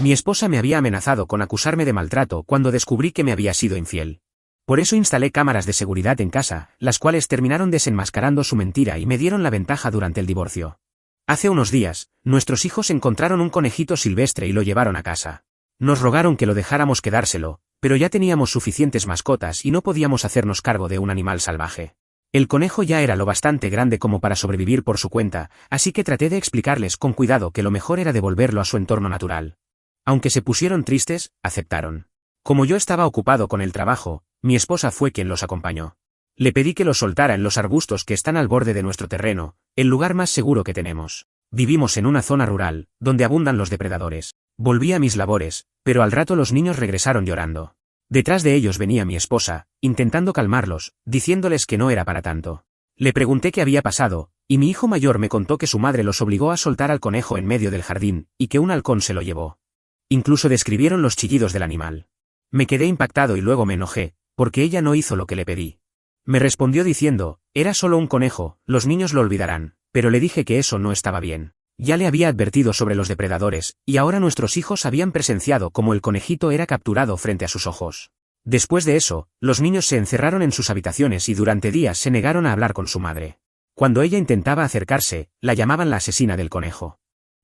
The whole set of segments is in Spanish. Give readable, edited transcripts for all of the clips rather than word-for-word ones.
Mi esposa me había amenazado con acusarme de maltrato cuando descubrí que me había sido infiel. Por eso instalé cámaras de seguridad en casa, las cuales terminaron desenmascarando su mentira y me dieron la ventaja durante el divorcio. Hace unos días, nuestros hijos encontraron un conejito silvestre y lo llevaron a casa. Nos rogaron que lo dejáramos quedárselo, pero ya teníamos suficientes mascotas y no podíamos hacernos cargo de un animal salvaje. El conejo ya era lo bastante grande como para sobrevivir por su cuenta, así que traté de explicarles con cuidado que lo mejor era devolverlo a su entorno natural. Aunque se pusieron tristes, aceptaron. Como yo estaba ocupado con el trabajo, mi esposa fue quien los acompañó. Le pedí que los soltara en los arbustos que están al borde de nuestro terreno, el lugar más seguro que tenemos. Vivimos en una zona rural, donde abundan los depredadores. Volví a mis labores, pero al rato los niños regresaron llorando. Detrás de ellos venía mi esposa, intentando calmarlos, diciéndoles que no era para tanto. Le pregunté qué había pasado, y mi hijo mayor me contó que su madre los obligó a soltar al conejo en medio del jardín, y que un halcón se lo llevó. Incluso describieron los chillidos del animal. Me quedé impactado y luego me enojé, porque ella no hizo lo que le pedí. Me respondió diciendo, era solo un conejo, los niños lo olvidarán, pero le dije que eso no estaba bien. Ya le había advertido sobre los depredadores, y ahora nuestros hijos habían presenciado cómo el conejito era capturado frente a sus ojos. Después de eso, los niños se encerraron en sus habitaciones y durante días se negaron a hablar con su madre. Cuando ella intentaba acercarse, la llamaban la asesina del conejo.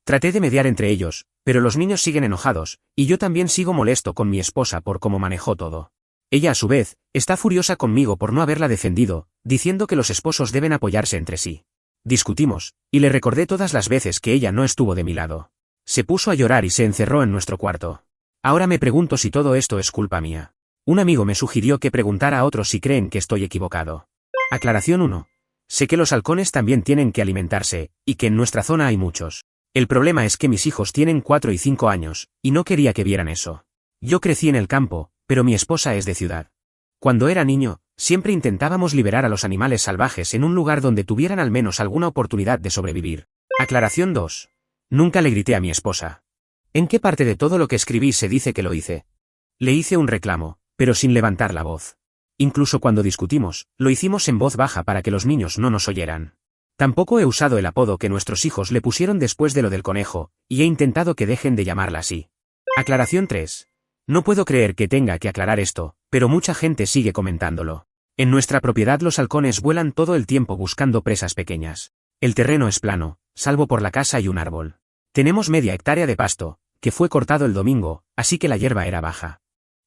Traté de mediar entre ellos, pero los niños siguen enojados, y yo también sigo molesto con mi esposa por cómo manejó todo. Ella a su vez, está furiosa conmigo por no haberla defendido, diciendo que los esposos deben apoyarse entre sí. Discutimos, y le recordé todas las veces que ella no estuvo de mi lado. Se puso a llorar y se encerró en nuestro cuarto. Ahora me pregunto si todo esto es culpa mía. Un amigo me sugirió que preguntara a otros si creen que estoy equivocado. Aclaración 1. Sé que los halcones también tienen que alimentarse, y que en nuestra zona hay muchos. El problema es que mis hijos tienen 4 y 5 años, y no quería que vieran eso. Yo crecí en el campo, pero mi esposa es de ciudad. Cuando era niño, siempre intentábamos liberar a los animales salvajes en un lugar donde tuvieran al menos alguna oportunidad de sobrevivir. Aclaración 2. Nunca le grité a mi esposa. ¿En qué parte de todo lo que escribí se dice que lo hice? Le hice un reclamo, pero sin levantar la voz. Incluso cuando discutimos, lo hicimos en voz baja para que los niños no nos oyeran. Tampoco he usado el apodo que nuestros hijos le pusieron después de lo del conejo, y he intentado que dejen de llamarla así. Aclaración 3. No puedo creer que tenga que aclarar esto, pero mucha gente sigue comentándolo. En nuestra propiedad los halcones vuelan todo el tiempo buscando presas pequeñas. El terreno es plano, salvo por la casa y un árbol. Tenemos media hectárea de pasto, que fue cortado el domingo, así que la hierba era baja.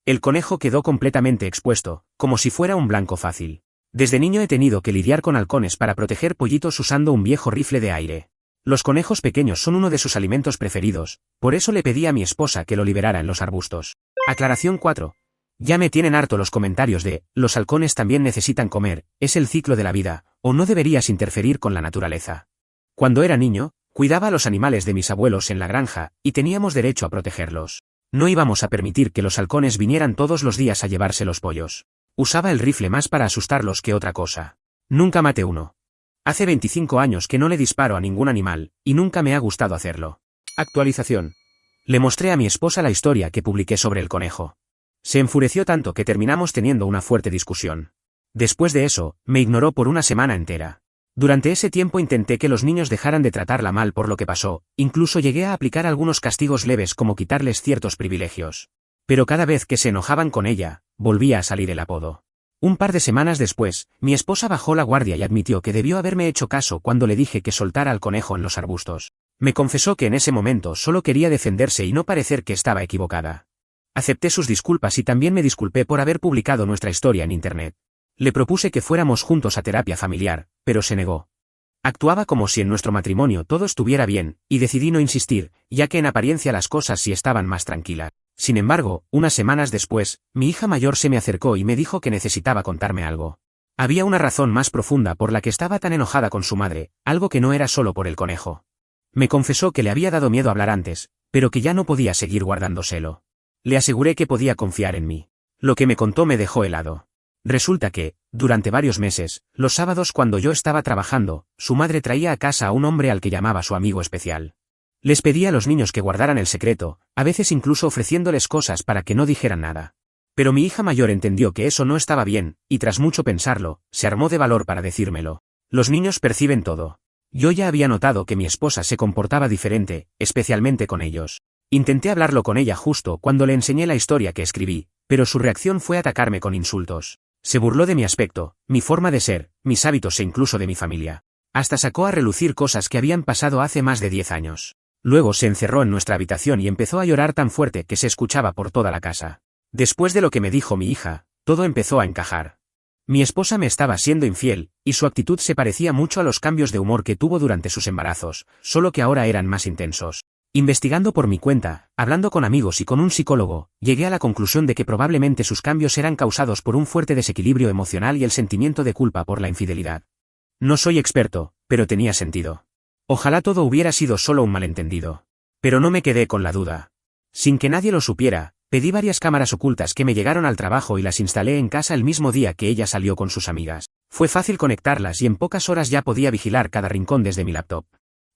El conejo quedó completamente expuesto, como si fuera un blanco fácil. Desde niño he tenido que lidiar con halcones para proteger pollitos usando un viejo rifle de aire. Los conejos pequeños son uno de sus alimentos preferidos, por eso le pedí a mi esposa que lo liberara en los arbustos. Aclaración 4. Ya me tienen harto los comentarios de, los halcones también necesitan comer, es el ciclo de la vida, o no deberías interferir con la naturaleza. Cuando era niño, cuidaba a los animales de mis abuelos en la granja, y teníamos derecho a protegerlos. No íbamos a permitir que los halcones vinieran todos los días a llevarse los pollos. Usaba el rifle más para asustarlos que otra cosa. Nunca maté uno. Hace 25 años que no le disparo a ningún animal, y nunca me ha gustado hacerlo. Actualización. Le mostré a mi esposa la historia que publiqué sobre el conejo. Se enfureció tanto que terminamos teniendo una fuerte discusión. Después de eso, me ignoró por una semana entera. Durante ese tiempo intenté que los niños dejaran de tratarla mal por lo que pasó, incluso llegué a aplicar algunos castigos leves como quitarles ciertos privilegios. Pero cada vez que se enojaban con ella, volvía a salir el apodo. Un par de semanas después, mi esposa bajó la guardia y admitió que debió haberme hecho caso cuando le dije que soltara al conejo en los arbustos. Me confesó que en ese momento solo quería defenderse y no parecer que estaba equivocada. Acepté sus disculpas y también me disculpé por haber publicado nuestra historia en internet. Le propuse que fuéramos juntos a terapia familiar, pero se negó. Actuaba como si en nuestro matrimonio todo estuviera bien, y decidí no insistir, ya que en apariencia las cosas sí estaban más tranquilas. Sin embargo, unas semanas después, mi hija mayor se me acercó y me dijo que necesitaba contarme algo. Había una razón más profunda por la que estaba tan enojada con su madre, algo que no era solo por el conejo. Me confesó que le había dado miedo hablar antes, pero que ya no podía seguir guardándoselo. Le aseguré que podía confiar en mí. Lo que me contó me dejó helado. Resulta que, durante varios meses, los sábados cuando yo estaba trabajando, su madre traía a casa a un hombre al que llamaba su amigo especial. Les pedía a los niños que guardaran el secreto, a veces incluso ofreciéndoles cosas para que no dijeran nada. Pero mi hija mayor entendió que eso no estaba bien, y tras mucho pensarlo, se armó de valor para decírmelo. Los niños perciben todo. Yo ya había notado que mi esposa se comportaba diferente, especialmente con ellos. Intenté hablarlo con ella justo cuando le enseñé la historia que escribí, pero su reacción fue atacarme con insultos. Se burló de mi aspecto, mi forma de ser, mis hábitos e incluso de mi familia. Hasta sacó a relucir cosas que habían pasado hace más de 10 años. Luego se encerró en nuestra habitación y empezó a llorar tan fuerte que se escuchaba por toda la casa. Después de lo que me dijo mi hija, todo empezó a encajar. Mi esposa me estaba siendo infiel, y su actitud se parecía mucho a los cambios de humor que tuvo durante sus embarazos, solo que ahora eran más intensos. Investigando por mi cuenta, hablando con amigos y con un psicólogo, llegué a la conclusión de que probablemente sus cambios eran causados por un fuerte desequilibrio emocional y el sentimiento de culpa por la infidelidad. No soy experto, pero tenía sentido. Ojalá todo hubiera sido solo un malentendido. Pero no me quedé con la duda. Sin que nadie lo supiera, pedí varias cámaras ocultas que me llegaron al trabajo y las instalé en casa el mismo día que ella salió con sus amigas. Fue fácil conectarlas y en pocas horas ya podía vigilar cada rincón desde mi laptop.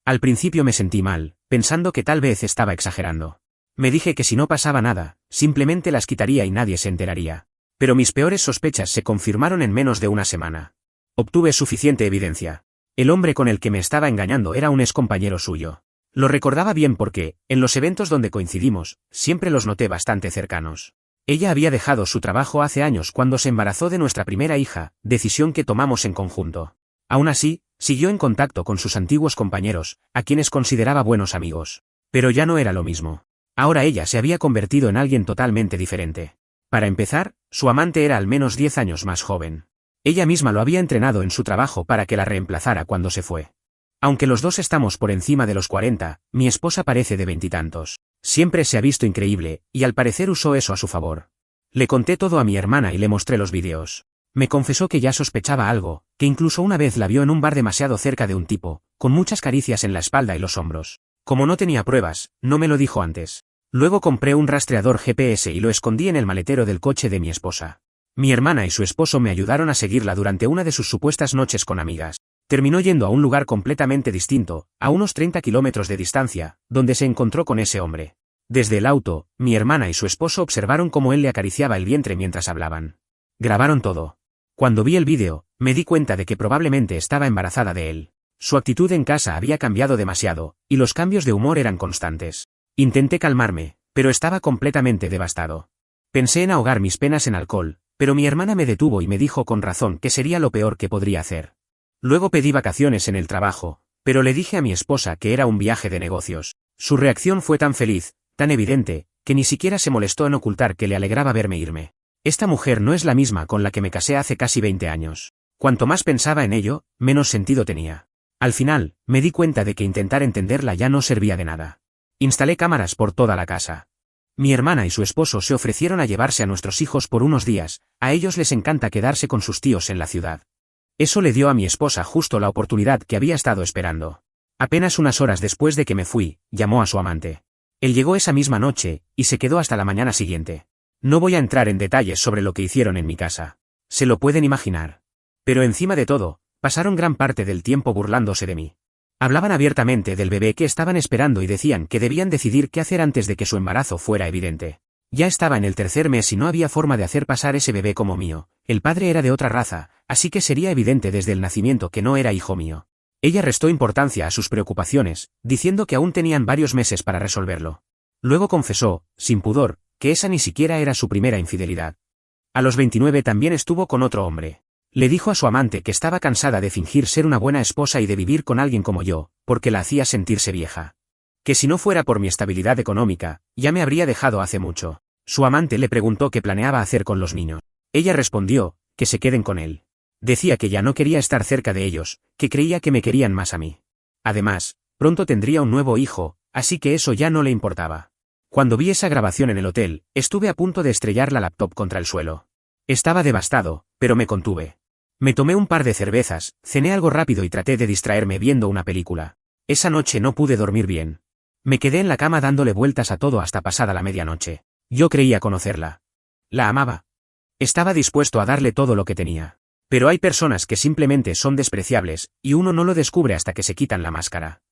Al principio me sentí mal, pensando que tal vez estaba exagerando. Me dije que si no pasaba nada, simplemente las quitaría y nadie se enteraría. Pero mis peores sospechas se confirmaron en menos de una semana. Obtuve suficiente evidencia. El hombre con el que me estaba engañando era un excompañero suyo. Lo recordaba bien porque, en los eventos donde coincidimos, siempre los noté bastante cercanos. Ella había dejado su trabajo hace años cuando se embarazó de nuestra primera hija, decisión que tomamos en conjunto. Aún así, siguió en contacto con sus antiguos compañeros, a quienes consideraba buenos amigos. Pero ya no era lo mismo. Ahora ella se había convertido en alguien totalmente diferente. Para empezar, su amante era al menos 10 años más joven. Ella misma lo había entrenado en su trabajo para que la reemplazara cuando se fue. Aunque los dos estamos por encima de los 40, mi esposa parece de 20 y tantos. Siempre se ha visto increíble, y al parecer usó eso a su favor. Le conté todo a mi hermana y le mostré los vídeos. Me confesó que ya sospechaba algo, que incluso una vez la vio en un bar demasiado cerca de un tipo, con muchas caricias en la espalda y los hombros. Como no tenía pruebas, no me lo dijo antes. Luego compré un rastreador GPS y lo escondí en el maletero del coche de mi esposa. Mi hermana y su esposo me ayudaron a seguirla durante una de sus supuestas noches con amigas. Terminó yendo a un lugar completamente distinto, a unos 30 kilómetros de distancia, donde se encontró con ese hombre. Desde el auto, mi hermana y su esposo observaron cómo él le acariciaba el vientre mientras hablaban. Grabaron todo. Cuando vi el vídeo, me di cuenta de que probablemente estaba embarazada de él. Su actitud en casa había cambiado demasiado, y los cambios de humor eran constantes. Intenté calmarme, pero estaba completamente devastado. Pensé en ahogar mis penas en alcohol, pero mi hermana me detuvo y me dijo con razón que sería lo peor que podría hacer. Luego pedí vacaciones en el trabajo, pero le dije a mi esposa que era un viaje de negocios. Su reacción fue tan feliz, tan evidente, que ni siquiera se molestó en ocultar que le alegraba verme irme. Esta mujer no es la misma con la que me casé hace casi 20 años. Cuanto más pensaba en ello, menos sentido tenía. Al final, me di cuenta de que intentar entenderla ya no servía de nada. Instalé cámaras por toda la casa. Mi hermana y su esposo se ofrecieron a llevarse a nuestros hijos por unos días, a ellos les encanta quedarse con sus tíos en la ciudad. Eso le dio a mi esposa justo la oportunidad que había estado esperando. Apenas unas horas después de que me fui, llamó a su amante. Él llegó esa misma noche, y se quedó hasta la mañana siguiente. No voy a entrar en detalles sobre lo que hicieron en mi casa. Se lo pueden imaginar. Pero encima de todo, pasaron gran parte del tiempo burlándose de mí. Hablaban abiertamente del bebé que estaban esperando y decían que debían decidir qué hacer antes de que su embarazo fuera evidente. Ya estaba en el tercer mes y no había forma de hacer pasar ese bebé como mío. El padre era de otra raza, así que sería evidente desde el nacimiento que no era hijo mío. Ella restó importancia a sus preocupaciones, diciendo que aún tenían varios meses para resolverlo. Luego confesó, sin pudor, que esa ni siquiera era su primera infidelidad. A los 29 también estuvo con otro hombre. Le dijo a su amante que estaba cansada de fingir ser una buena esposa y de vivir con alguien como yo, porque la hacía sentirse vieja. Que si no fuera por mi estabilidad económica, ya me habría dejado hace mucho. Su amante le preguntó qué planeaba hacer con los niños. Ella respondió, que se queden con él. Decía que ya no quería estar cerca de ellos, que creía que me querían más a mí. Además, pronto tendría un nuevo hijo, así que eso ya no le importaba. Cuando vi esa grabación en el hotel, estuve a punto de estrellar la laptop contra el suelo. Estaba devastado, pero me contuve. Me tomé un par de cervezas, cené algo rápido y traté de distraerme viendo una película. Esa noche no pude dormir bien. Me quedé en la cama dándole vueltas a todo hasta pasada la medianoche. Yo creía conocerla. La amaba. Estaba dispuesto a darle todo lo que tenía. Pero hay personas que simplemente son despreciables, y uno no lo descubre hasta que se quitan la máscara.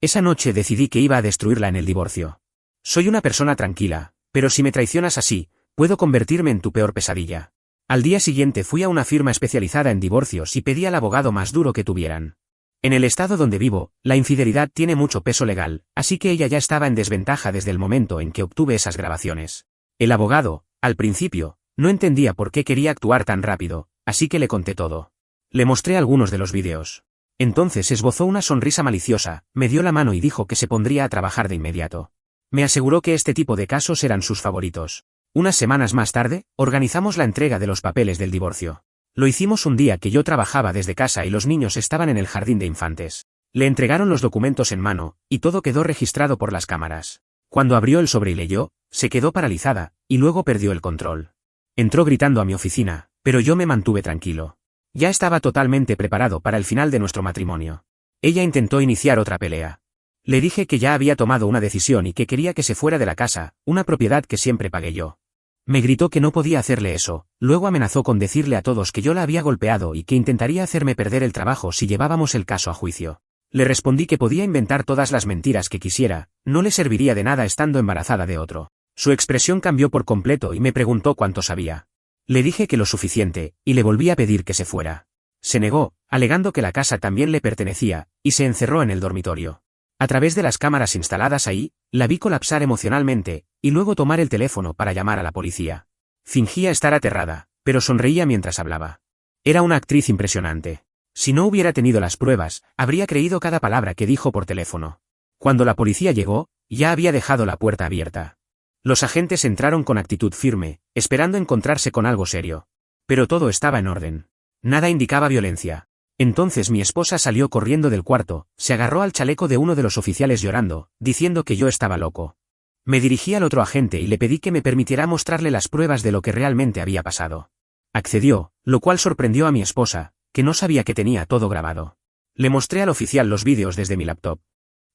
Esa noche decidí que iba a destruirla en el divorcio. Soy una persona tranquila, pero si me traicionas así, puedo convertirme en tu peor pesadilla. Al día siguiente fui a una firma especializada en divorcios y pedí al abogado más duro que tuvieran. En el estado donde vivo, la infidelidad tiene mucho peso legal, así que ella ya estaba en desventaja desde el momento en que obtuve esas grabaciones. El abogado, al principio, no entendía por qué quería actuar tan rápido, así que le conté todo. Le mostré algunos de los vídeos. Entonces esbozó una sonrisa maliciosa, me dio la mano y dijo que se pondría a trabajar de inmediato. Me aseguró que este tipo de casos eran sus favoritos. Unas semanas más tarde, organizamos la entrega de los papeles del divorcio. Lo hicimos un día que yo trabajaba desde casa y los niños estaban en el jardín de infantes. Le entregaron los documentos en mano, y todo quedó registrado por las cámaras. Cuando abrió el sobre y leyó, se quedó paralizada, y luego perdió el control. Entró gritando a mi oficina, pero yo me mantuve tranquilo. Ya estaba totalmente preparado para el final de nuestro matrimonio. Ella intentó iniciar otra pelea. Le dije que ya había tomado una decisión y que quería que se fuera de la casa, una propiedad que siempre pagué yo. Me gritó que no podía hacerle eso, luego amenazó con decirle a todos que yo la había golpeado y que intentaría hacerme perder el trabajo si llevábamos el caso a juicio. Le respondí que podía inventar todas las mentiras que quisiera, no le serviría de nada estando embarazada de otro. Su expresión cambió por completo y me preguntó cuánto sabía. Le dije que lo suficiente, y le volví a pedir que se fuera. Se negó, alegando que la casa también le pertenecía, y se encerró en el dormitorio. A través de las cámaras instaladas ahí, la vi colapsar emocionalmente, y luego tomar el teléfono para llamar a la policía. Fingía estar aterrada, pero sonreía mientras hablaba. Era una actriz impresionante. Si no hubiera tenido las pruebas, habría creído cada palabra que dijo por teléfono. Cuando la policía llegó, ya había dejado la puerta abierta. Los agentes entraron con actitud firme, esperando encontrarse con algo serio. Pero todo estaba en orden. Nada indicaba violencia. Entonces mi esposa salió corriendo del cuarto, se agarró al chaleco de uno de los oficiales llorando, diciendo que yo estaba loco. Me dirigí al otro agente y le pedí que me permitiera mostrarle las pruebas de lo que realmente había pasado. Accedió, lo cual sorprendió a mi esposa, que no sabía que tenía todo grabado. Le mostré al oficial los vídeos desde mi laptop.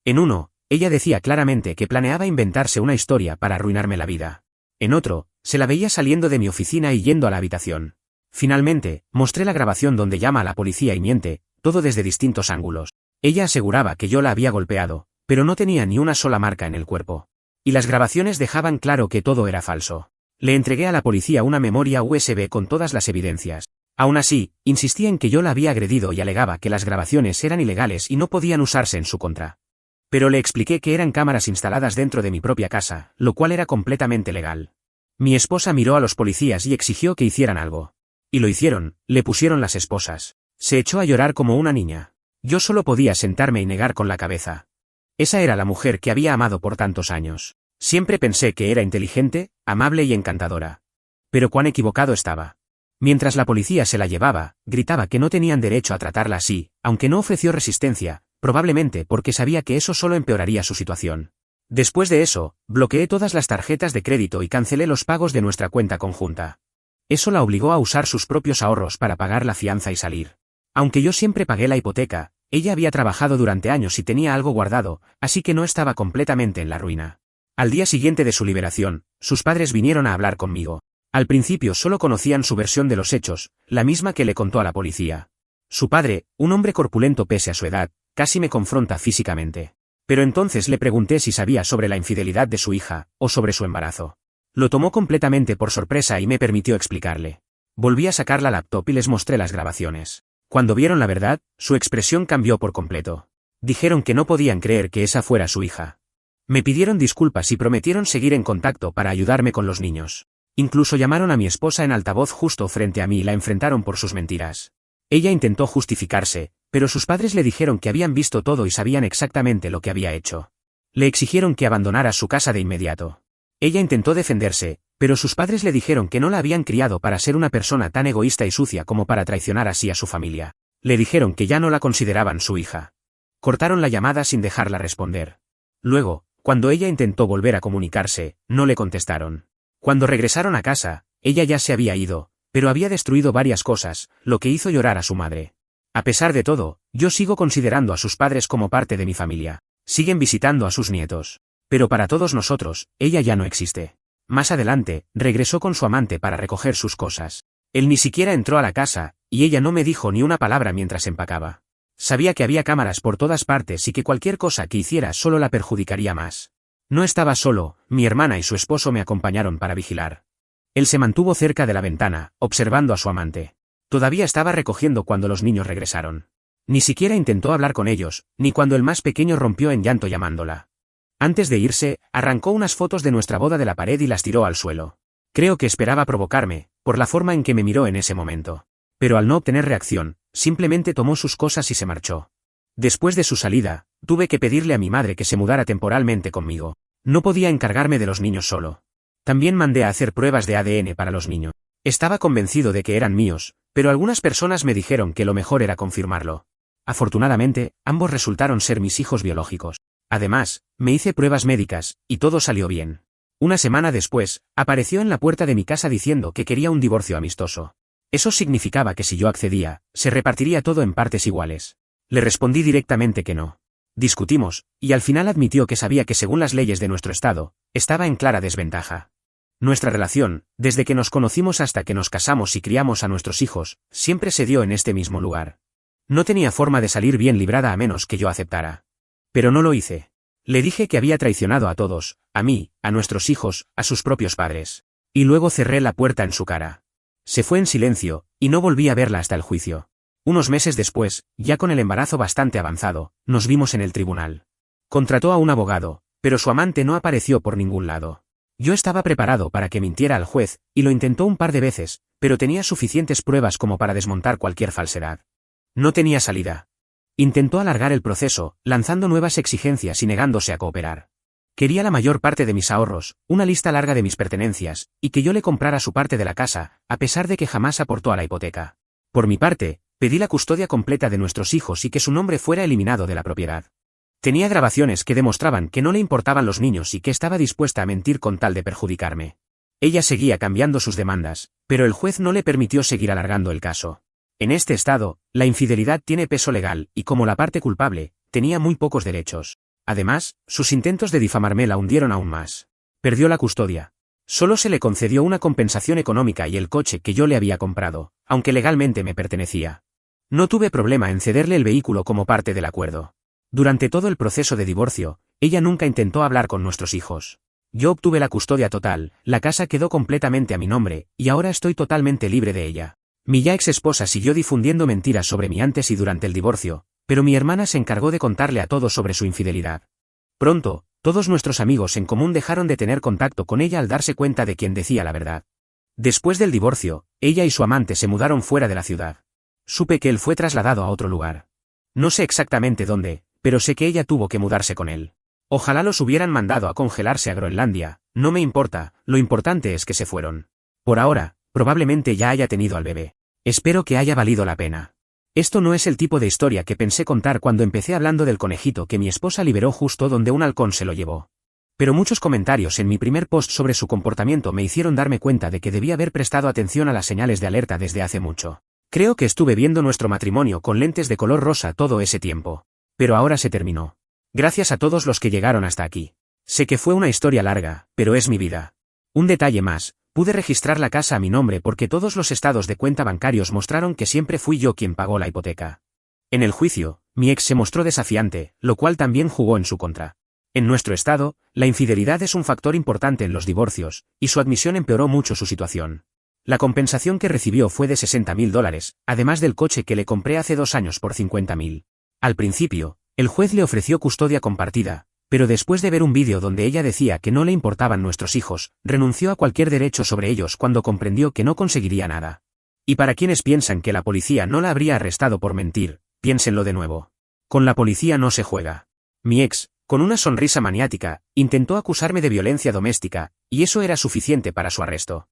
En uno, ella decía claramente que planeaba inventarse una historia para arruinarme la vida. En otro, se la veía saliendo de mi oficina y yendo a la habitación. Finalmente, mostré la grabación donde llama a la policía y miente, todo desde distintos ángulos. Ella aseguraba que yo la había golpeado, pero no tenía ni una sola marca en el cuerpo. Y las grabaciones dejaban claro que todo era falso. Le entregué a la policía una memoria USB con todas las evidencias. Aún así, insistía en que yo la había agredido y alegaba que las grabaciones eran ilegales y no podían usarse en su contra. Pero le expliqué que eran cámaras instaladas dentro de mi propia casa, lo cual era completamente legal. Mi esposa miró a los policías y exigió que hicieran algo. Y lo hicieron, le pusieron las esposas. Se echó a llorar como una niña. Yo solo podía sentarme y negar con la cabeza. Esa era la mujer que había amado por tantos años. Siempre pensé que era inteligente, amable y encantadora. Pero cuán equivocado estaba. Mientras la policía se la llevaba, gritaba que no tenían derecho a tratarla así, aunque no ofreció resistencia, probablemente porque sabía que eso solo empeoraría su situación. Después de eso, bloqueé todas las tarjetas de crédito y cancelé los pagos de nuestra cuenta conjunta. Eso la obligó a usar sus propios ahorros para pagar la fianza y salir. Aunque yo siempre pagué la hipoteca, ella había trabajado durante años y tenía algo guardado, así que no estaba completamente en la ruina. Al día siguiente de su liberación, sus padres vinieron a hablar conmigo. Al principio solo conocían su versión de los hechos, la misma que le contó a la policía. Su padre, un hombre corpulento pese a su edad, casi me confronta físicamente. Pero entonces le pregunté si sabía sobre la infidelidad de su hija, o sobre su embarazo. Lo tomó completamente por sorpresa y me permitió explicarle. Volví a sacar la laptop y les mostré las grabaciones. Cuando vieron la verdad, su expresión cambió por completo. Dijeron que no podían creer que esa fuera su hija. Me pidieron disculpas y prometieron seguir en contacto para ayudarme con los niños. Incluso llamaron a mi esposa en altavoz justo frente a mí y la enfrentaron por sus mentiras. Ella intentó justificarse, pero sus padres le dijeron que habían visto todo y sabían exactamente lo que había hecho. Le exigieron que abandonara su casa de inmediato. Ella intentó defenderse, pero sus padres le dijeron que no la habían criado para ser una persona tan egoísta y sucia como para traicionar así a su familia. Le dijeron que ya no la consideraban su hija. Cortaron la llamada sin dejarla responder. Luego, cuando ella intentó volver a comunicarse, no le contestaron. Cuando regresaron a casa, ella ya se había ido, pero había destruido varias cosas, lo que hizo llorar a su madre. A pesar de todo, yo sigo considerando a sus padres como parte de mi familia. Siguen visitando a sus nietos. Pero para todos nosotros, ella ya no existe. Más adelante, regresó con su amante para recoger sus cosas. Él ni siquiera entró a la casa, y ella no me dijo ni una palabra mientras empacaba. Sabía que había cámaras por todas partes y que cualquier cosa que hiciera solo la perjudicaría más. No estaba solo, mi hermana y su esposo me acompañaron para vigilar. Él se mantuvo cerca de la ventana, observando a su amante. Todavía estaba recogiendo cuando los niños regresaron. Ni siquiera intentó hablar con ellos, ni cuando el más pequeño rompió en llanto llamándola. Antes de irse, arrancó unas fotos de nuestra boda de la pared y las tiró al suelo. Creo que esperaba provocarme, por la forma en que me miró en ese momento. Pero al no obtener reacción, simplemente tomó sus cosas y se marchó. Después de su salida, tuve que pedirle a mi madre que se mudara temporalmente conmigo. No podía encargarme de los niños solo. También mandé a hacer pruebas de ADN para los niños. Estaba convencido de que eran míos, pero algunas personas me dijeron que lo mejor era confirmarlo. Afortunadamente, ambos resultaron ser mis hijos biológicos. Además, me hice pruebas médicas, y todo salió bien. Una semana después, apareció en la puerta de mi casa diciendo que quería un divorcio amistoso. Eso significaba que si yo accedía, se repartiría todo en partes iguales. Le respondí directamente que no. Discutimos, y al final admitió que sabía que según las leyes de nuestro estado, estaba en clara desventaja. Nuestra relación, desde que nos conocimos hasta que nos casamos y criamos a nuestros hijos, siempre se dio en este mismo lugar. No tenía forma de salir bien librada a menos que yo aceptara. Pero no lo hice. Le dije que había traicionado a todos, a mí, a nuestros hijos, a sus propios padres. Y luego cerré la puerta en su cara. Se fue en silencio, y no volví a verla hasta el juicio. Unos meses después, ya con el embarazo bastante avanzado, nos vimos en el tribunal. Contrató a un abogado, pero su amante no apareció por ningún lado. Yo estaba preparado para que mintiera al juez, y lo intentó un par de veces, pero tenía suficientes pruebas como para desmontar cualquier falsedad. No tenía salida. Intentó alargar el proceso, lanzando nuevas exigencias y negándose a cooperar. Quería la mayor parte de mis ahorros, una lista larga de mis pertenencias, y que yo le comprara su parte de la casa, a pesar de que jamás aportó a la hipoteca. Por mi parte, pedí la custodia completa de nuestros hijos y que su nombre fuera eliminado de la propiedad. Tenía grabaciones que demostraban que no le importaban los niños y que estaba dispuesta a mentir con tal de perjudicarme. Ella seguía cambiando sus demandas, pero el juez no le permitió seguir alargando el caso. En este estado, la infidelidad tiene peso legal y como la parte culpable, tenía muy pocos derechos. Además, sus intentos de difamarme la hundieron aún más. Perdió la custodia. Solo se le concedió una compensación económica y el coche que yo le había comprado, aunque legalmente me pertenecía. No tuve problema en cederle el vehículo como parte del acuerdo. Durante todo el proceso de divorcio, ella nunca intentó hablar con nuestros hijos. Yo obtuve la custodia total, la casa quedó completamente a mi nombre, y ahora estoy totalmente libre de ella. Mi ya ex esposa siguió difundiendo mentiras sobre mí antes y durante el divorcio, pero mi hermana se encargó de contarle a todos sobre su infidelidad. Pronto, todos nuestros amigos en común dejaron de tener contacto con ella al darse cuenta de quien decía la verdad. Después del divorcio, ella y su amante se mudaron fuera de la ciudad. Supe que él fue trasladado a otro lugar. No sé exactamente dónde, pero sé que ella tuvo que mudarse con él. Ojalá los hubieran mandado a congelarse a Groenlandia, no me importa, lo importante es que se fueron. Por ahora, probablemente ya haya tenido al bebé. Espero que haya valido la pena. Esto no es el tipo de historia que pensé contar cuando empecé hablando del conejito que mi esposa liberó justo donde un halcón se lo llevó. Pero muchos comentarios en mi primer post sobre su comportamiento me hicieron darme cuenta de que debía haber prestado atención a las señales de alerta desde hace mucho. Creo que estuve viendo nuestro matrimonio con lentes de color rosa todo ese tiempo. Pero ahora se terminó. Gracias a todos los que llegaron hasta aquí. Sé que fue una historia larga, pero es mi vida. Un detalle más. Pude registrar la casa a mi nombre porque todos los estados de cuenta bancarios mostraron que siempre fui yo quien pagó la hipoteca. En el juicio, mi ex se mostró desafiante, lo cual también jugó en su contra. En nuestro estado, la infidelidad es un factor importante en los divorcios, y su admisión empeoró mucho su situación. La compensación que recibió fue de $60.000, además del coche que le compré hace 2 años por $50.000. Al principio, el juez le ofreció custodia compartida, pero después de ver un vídeo donde ella decía que no le importaban nuestros hijos, renunció a cualquier derecho sobre ellos cuando comprendió que no conseguiría nada. Y para quienes piensan que la policía no la habría arrestado por mentir, piénsenlo de nuevo. Con la policía no se juega. Mi ex, con una sonrisa maniática, intentó acusarme de violencia doméstica, y eso era suficiente para su arresto.